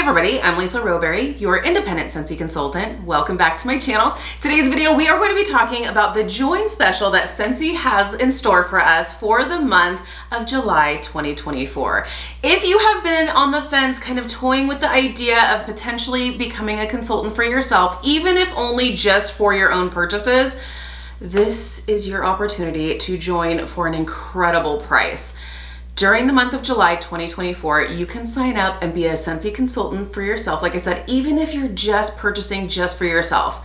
everybody, I'm Lisa Rowberry, your independent Scentsy consultant. Welcome back to my channel. Today's video, we are going to be talking about the Join special that Scentsy has in store for us for the month of July 2024. If you have been on the fence, kind of toying with the idea of potentially becoming a consultant for yourself, even if only just for your own purchases, this is your opportunity to join for an incredible price. During the month of July 2024, you can sign up and be a Scentsy consultant for yourself. Like I said, even if you're just purchasing just for yourself,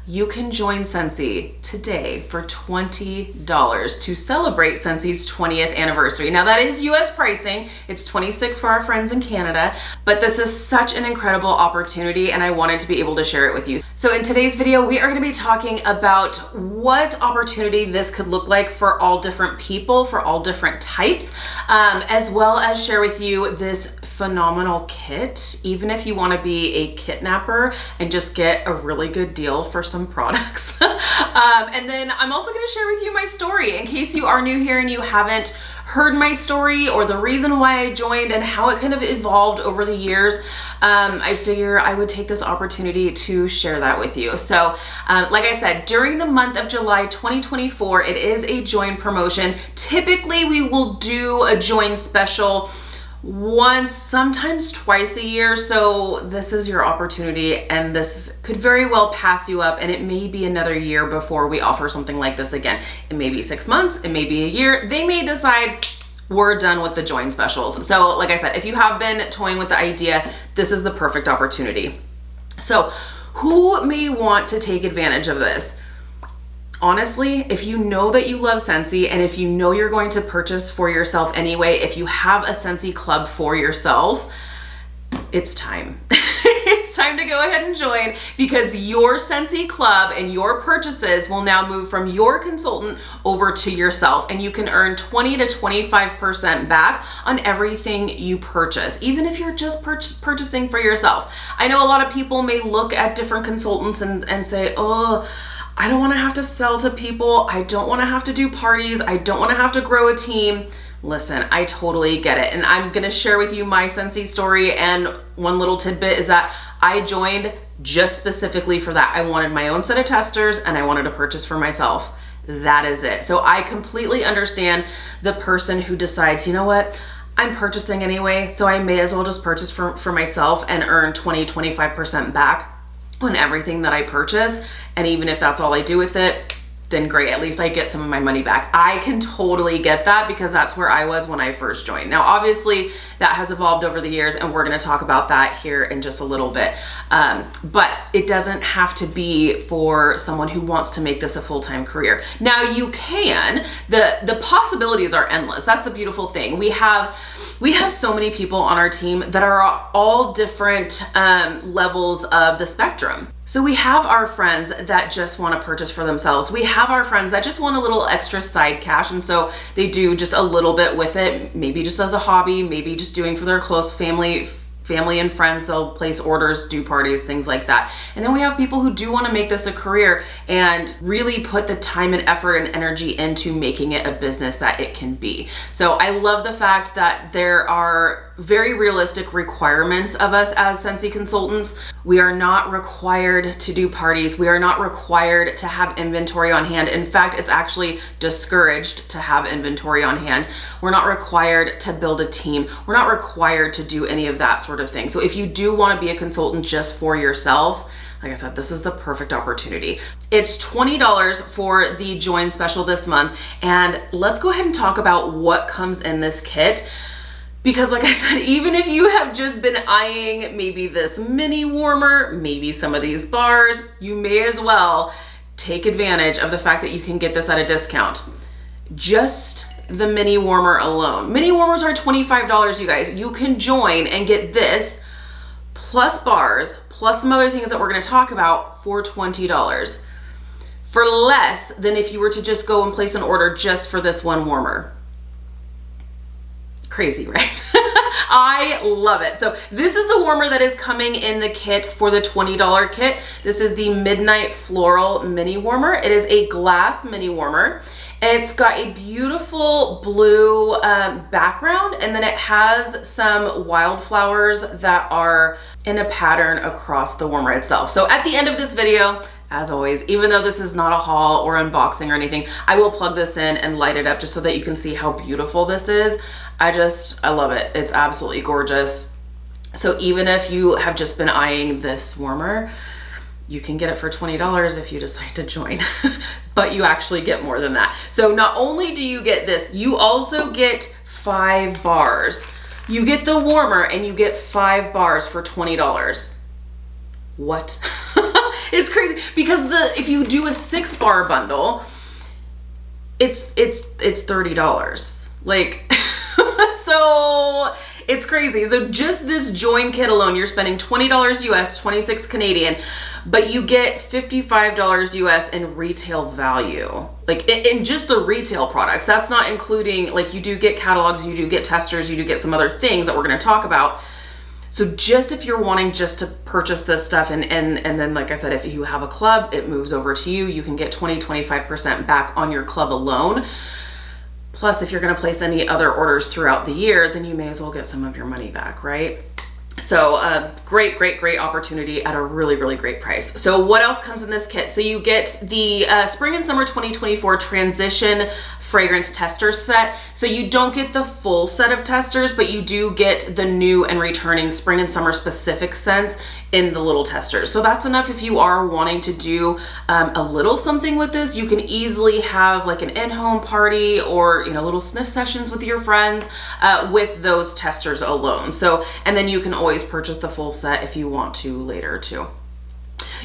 you can join Scentsy today for $20 to celebrate Scentsy's 20th anniversary. Now that is US pricing. It's $26 for our friends in Canada, but this is such an incredible opportunity and I wanted to be able to share it with you. So in today's video, we are going to be talking about what opportunity this could look like for all different people, for all different types, as well as share with you this phenomenal kit, even if you want to be a kitnapper and just get a really good deal for some products. And then I'm also going to share with you my story in case you are new here and you haven't heard my story or the reason why I joined and how it kind of evolved over the years. I figure I would take this opportunity to share that with you. So like I said, during the month of July 2024, it is a join promotion. Typically we will do a join special once, sometimes twice a year. So this is your opportunity and this could very well pass you up and it may be another year before we offer something like this again. It may be 6 months, it may be a year. They may decide we're done with the join specials. So like I said, if you have been toying with the idea, this is the perfect opportunity. So who may want to take advantage of this? Honestly, if you know that you love Scentsy and if you know you're going to purchase for yourself anyway, if you have a Scentsy club for yourself, it's time. It's time to go ahead and join because your Scentsy club and your purchases will now move from your consultant over to yourself and you can earn 20 to 25% back on everything you purchase, even if you're just purchasing for yourself. I know a lot of people may look at different consultants and say, oh, I don't want to have to sell to people. I don't want to have to do parties. I don't want to have to grow a team. Listen, I totally get it. And I'm going to share with you my Scentsy story. And one little tidbit is that I joined just specifically for that. I wanted my own set of testers and I wanted to purchase for myself. That is it. So I completely understand the person who decides, you know what? I'm purchasing anyway, so I may as well just purchase for myself and earn 20-25% back on everything that I purchase. And even if that's all I do with it, then great, at least I get some of my money back. I can totally get that because that's where I was when I first joined. Now, obviously that has evolved over the years and we're gonna talk about that here in just a little bit. But it doesn't have to be for someone who wants to make this a full-time career. Now you can, the possibilities are endless. That's the beautiful thing. We have so many people on our team that are all different levels of the spectrum. So we have our friends that just want to purchase for themselves. We have our friends that just want a little extra side cash and so they do just a little bit with it, maybe just as a hobby, maybe just doing for their close family and friends. They'll place orders, do parties, things like that. And then we have people who do want to make this a career and really put the time and effort and energy into making it a business that it can be. So I love the fact that there are very realistic requirements of us as Scentsy consultants. We are not required to do parties. We are not required to have inventory on hand. In fact, it's actually discouraged to have inventory on hand. We're not required to build a team. We're not required to do any of that sort of thing. So if you do want to be a consultant just for yourself, like I said, this is the perfect opportunity. It's $20 for the join special this month. And let's go ahead and talk about what comes in this kit. Because like I said, even if you have just been eyeing maybe this mini warmer, maybe some of these bars, you may as well take advantage of the fact that you can get this at a discount. Just the mini warmer alone. Mini warmers are $25, you guys. You can join and get this plus bars, plus some other things that we're gonna talk about for $20. For less than if you were to just go and place an order just for this one warmer. Crazy, right? I love it. So this is the warmer that is coming in the kit for the $20 kit. This is the Midnight Floral Mini Warmer. It is a glass mini warmer It's got a beautiful blue background, and then it has some wildflowers that are in a pattern across the warmer itself. So at the end of this video, as always, even though this is not a haul or unboxing or anything, I will plug this in and light it up just so that you can see how beautiful this is. I love it. It's absolutely gorgeous. So even if you have just been eyeing this warmer, you can get it for $20 if you decide to join, but you actually get more than that. So not only do you get this, you also get 5 bars. You get the warmer and you get 5 bars for $20. What? It's crazy because if you do a 6-bar bundle, it's $30. Like, so it's crazy. So just this join kit alone, you're spending $20 US, 26 Canadian, but you get $55 US in retail value. Like in just the retail products. That's not including, like, you do get catalogs, you do get testers, you do get some other things that we're going to talk about. So just if you're wanting just to purchase this stuff and then, like I said, if you have a club, it moves over to you. You can get 20-25% back on your club alone. Plus, if you're going to place any other orders throughout the year, then you may as well get some of your money back, right? So great opportunity at a really great price. So what else comes in this kit? So you get the Spring and Summer 2024 Transition Fragrance Tester Set. So you don't get the full set of testers, but you do get the new and returning spring and summer specific scents in the little testers. So that's enough if you are wanting to do a little something with this. You can easily have like an in-home party or, you know, little sniff sessions with your friends with those testers alone. So, and then you can always purchase the full set if you want to later too.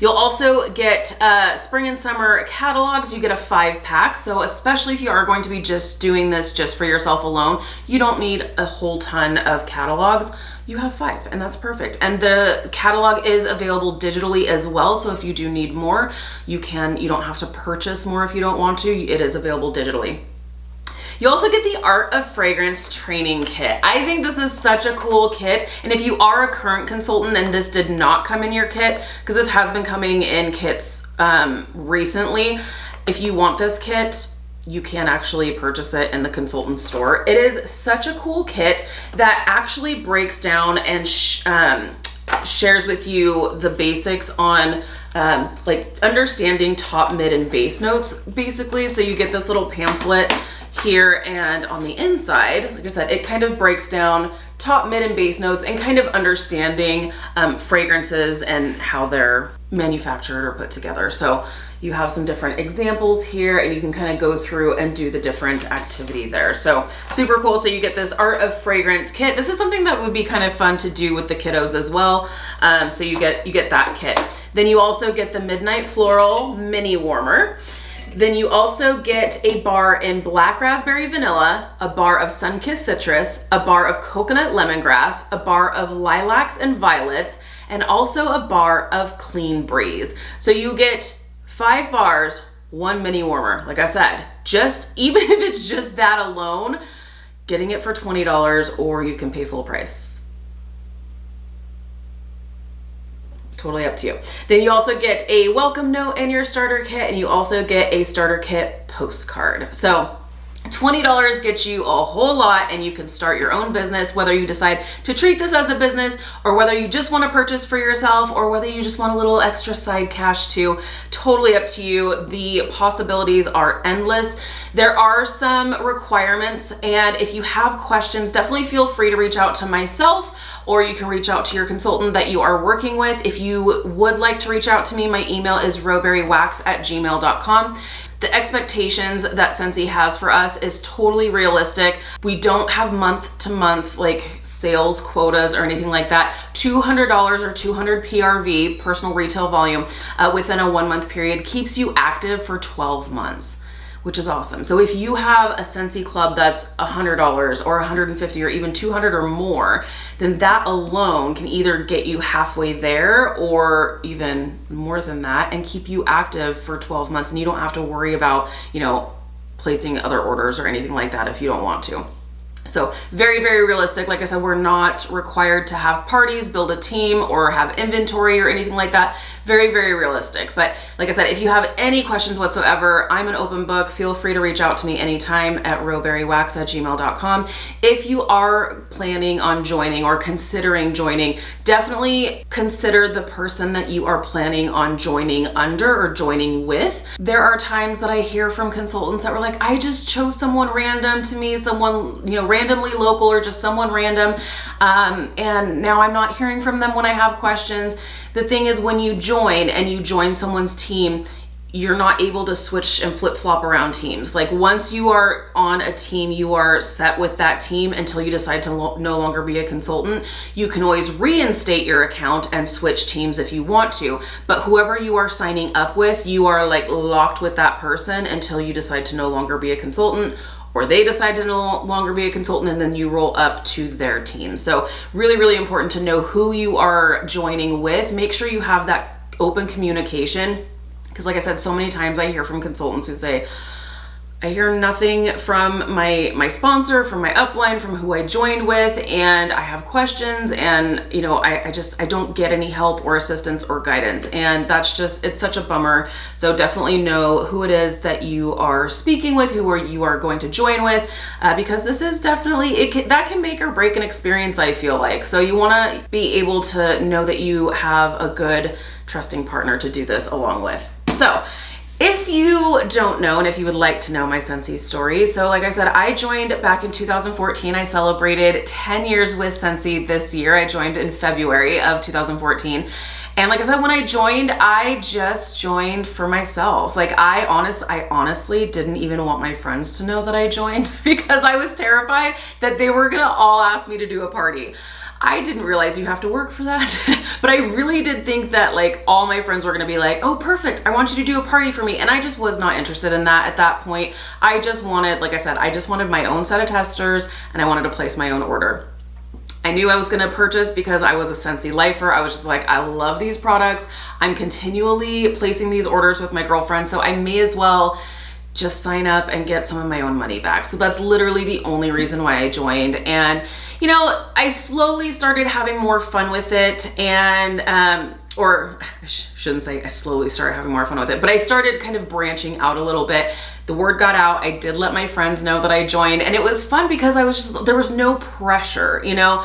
You'll also get spring and summer catalogs. You get a 5-pack. So especially if you are going to be just doing this just for yourself alone, you don't need a whole ton of catalogs. You have 5 and that's perfect. And the catalog is available digitally as well. So if you do need more, you don't have to purchase more if you don't want to. It is available digitally. You also get the Art of Fragrance Training Kit. I think this is such a cool kit. And if you are a current consultant and this did not come in your kit, because this has been coming in kits recently, if you want this kit, you can actually purchase it in the consultant store. It is such a cool kit that actually breaks down and shares with you the basics on like understanding top, mid, and base notes, basically. So you get this little pamphlet here, and on the inside, like I said, it kind of breaks down top, mid, and base notes and kind of understanding fragrances and how they're manufactured or put together. So you have some different examples here and you can kind of go through and do the different activity there. So super cool. So you get this Art of Fragrance kit. This is something that would be kind of fun to do with the kiddos as well. So you get that kit. Then you also get the Midnight Floral Mini Warmer. Then you also get a bar in Black Raspberry Vanilla, a bar of Sunkissed Citrus, a bar of Coconut Lemongrass, a bar of Lilacs and Violets, and also a bar of Clean Breeze. So you get 5 bars, 1 mini warmer. Like I said, even if it's just that alone, getting it for $20, or you can pay full price. Totally up to you. Then you also get a welcome note in your starter kit, and you also get a starter kit postcard. So $20 gets you a whole lot, and you can start your own business, whether you decide to treat this as a business or whether you just want to purchase for yourself or whether you just want a little extra side cash too. Totally up to you. The possibilities are endless. There are some requirements, and if you have questions, definitely feel free to reach out to myself, or you can reach out to your consultant that you are working with. If you would like to reach out to me, my email is rowberrywax@gmail.com. The expectations that Scentsy has for us is totally realistic. We don't have month-to-month like sales quotas or anything like that. $200 or 200 PRV, personal retail volume, within a 1-month period keeps you active for 12 months. Which is awesome. So if you have a Scentsy club that's $100 or $150 or even $200 or more, then that alone can either get you halfway there or even more than that and keep you active for 12 months. And you don't have to worry about, you know, placing other orders or anything like that if you don't want to. So very, very realistic. Like I said, we're not required to have parties, build a team, or have inventory or anything like that. Very, very realistic. But like I said, if you have any questions whatsoever, I'm an open book. Feel free to reach out to me anytime at rowberrywax@gmail.com. If you are planning on joining or considering joining, definitely consider the person that you are planning on joining under or joining with. There are times that I hear from consultants that were like, I just chose someone random to me, someone, you know, randomly local or just someone random. And now I'm not hearing from them when I have questions. The thing is, when you join and you join someone's team, you're not able to switch and flip-flop around teams. Like once you are on a team, you are set with that team until you decide to no longer be a consultant. You can always reinstate your account and switch teams if you want to, but whoever you are signing up with, you are like locked with that person until you decide to no longer be a consultant, or they decide to no longer be a consultant, and then you roll up to their team. So really, really important to know who you are joining with. Make sure you have that open communication. Because like I said, so many times I hear from consultants who say, I hear nothing from my sponsor, from my upline, from who I joined with, and I have questions, and you know, I don't get any help or assistance or guidance, and that's just, it's such a bummer. So definitely know who it is that you are speaking with, who you are going to join with, because this is definitely, that can make or break an experience, I feel like. So you want to be able to know that you have a good, trusting partner to do this along with. So if you don't know, and if you would like to know my Scentsy story, so like I said, I joined back in 2014. I celebrated 10 years with Scentsy this year. I joined in February of 2014. And like I said, when I joined, I just joined for myself. Like I honestly didn't even want my friends to know that I joined because I was terrified that they were gonna all ask me to do a party. I didn't realize you have to work for that, but I really did think that like all my friends were gonna be like, oh, perfect, I want you to do a party for me. And I just was not interested in that at that point. I just wanted, like I said, I just wanted my own set of testers and I wanted to place my own order. I knew I was gonna purchase because I was a Scentsy lifer. I was just like, I love these products. I'm continually placing these orders with my girlfriend, so I may as well just sign up and get some of my own money back. So that's literally the only reason why I joined. And you know, I slowly started having more fun with it, and or I shouldn't say I slowly started having more fun with it, but I started kind of branching out a little bit. The word got out. I did let my friends know that I joined, and it was fun because I was just, there was no pressure, you know.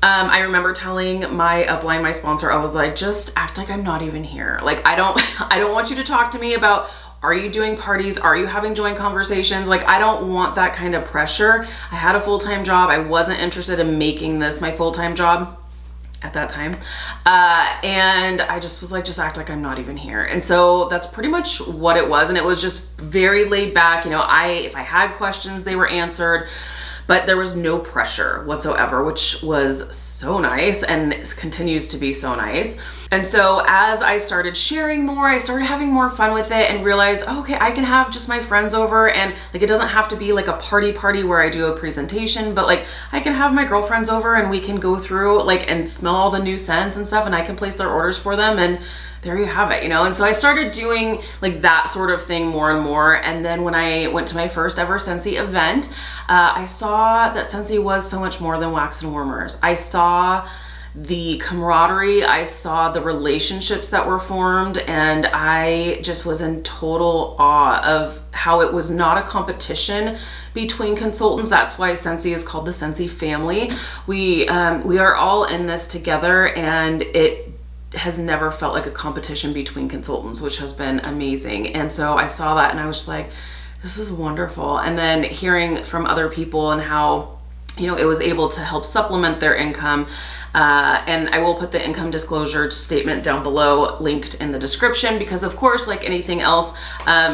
I remember telling my upline, my sponsor, I was like, just act like I'm not even here. Like I don't want you to talk to me about, are you doing parties? Are you having joint conversations? Like, I don't want that kind of pressure. I had a full-time job. I wasn't interested in making this my full-time job at that time. And I just was like, just act like I'm not even here. And so that's pretty much what it was. And it was just very laid back. You know, if I had questions, they were answered, but there was no pressure whatsoever, which was so nice and continues to be so nice. And so as I started sharing more, I started having more fun with it and realized, oh, okay, I can have just my friends over, and like it doesn't have to be like a party where I do a presentation, but like I can have my girlfriends over and we can go through like and smell all the new scents and stuff, and I can place their orders for them, and there you have it, you know? And so I started doing like that sort of thing more and more. And then when I went to my first ever Scentsy event, I saw that Scentsy was so much more than wax and warmers. I saw the camaraderie, I saw the relationships that were formed, and I just was in total awe of how it was not a competition between consultants. That's why Scentsy is called the Scentsy Family. We are all in this together, and it has never felt like a competition between consultants, which has been amazing. And so I saw that and I was just like, this is wonderful. And then hearing from other people and how, you know, it was able to help supplement their income. And I will put the income disclosure statement down below, linked in the description, because of course, like anything else,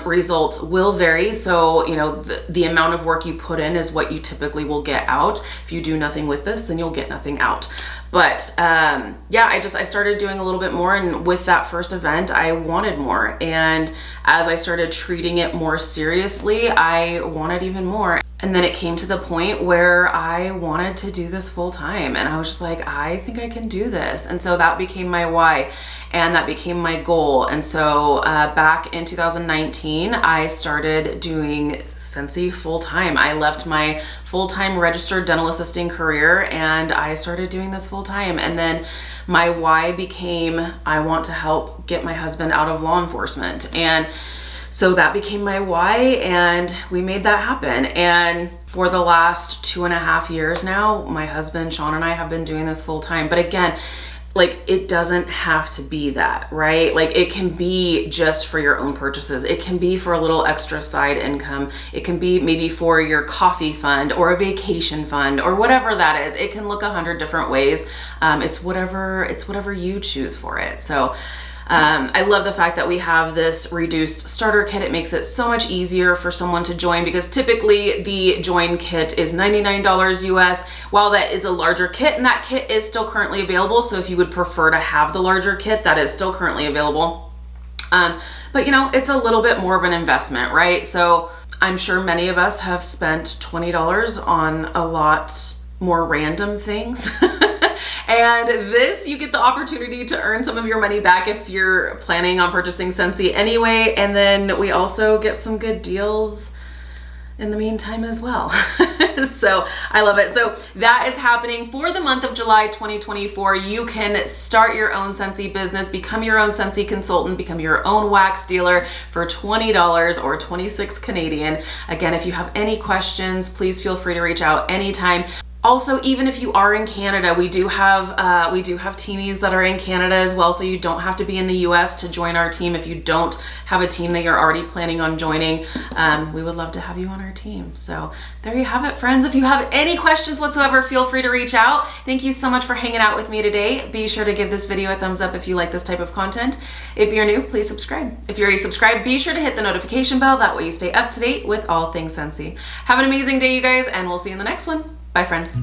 results will vary. So, you know, the amount of work you put in is what you typically will get out. If you do nothing with this, then you'll get nothing out. But yeah, I started doing a little bit more, and with that first event, I wanted more. And as I started treating it more seriously, I wanted even more. And then it came to the point where I wanted to do this full time, and I was just like, I think I can do this. And so that became my why, and that became my goal. And so back in 2019, I started doing Scentsy full time. I left my full-time registered dental assisting career and I started doing this full time. And then my why became, I want to help get my husband out of law enforcement. And so that became my why, and we made that happen. And for the last 2.5 years now, my husband, Sean, and I have been doing this full time. But again, like, it doesn't have to be that, right? Like, it can be just for your own purchases. It can be for a little extra side income. It can be maybe for your coffee fund or a vacation fund or whatever that is. It can look 100 different ways. It's whatever you choose for it. So I love the fact that we have this reduced starter kit. It makes it so much easier for someone to join, because typically the join kit is $99 US. While that is a larger kit, and that kit is still currently available. So if you would prefer to have the larger kit, that is still currently available. But you know, it's a little bit more of an investment, right? So I'm sure many of us have spent $20 on a lot more random things. And this, you get the opportunity to earn some of your money back if you're planning on purchasing Scentsy anyway. And then we also get some good deals in the meantime as well. So I love it. So that is happening for the month of July 2024. You can start your own Scentsy business, become your own Scentsy consultant, become your own wax dealer for $20 or 26 Canadian. Again, if you have any questions, please feel free to reach out anytime. Also, even if you are in Canada, we do have teamies that are in Canada as well, so you don't have to be in the US to join our team. If you don't have a team that you're already planning on joining, we would love to have you on our team. So there you have it, friends. If you have any questions whatsoever, feel free to reach out. Thank you so much for hanging out with me today. Be sure to give this video a thumbs up if you like this type of content. If you're new, please subscribe. If you're already subscribed, be sure to hit the notification bell. That way you stay up to date with all things Scentsy. Have an amazing day, you guys, and we'll see you in the next one. Bye, friends.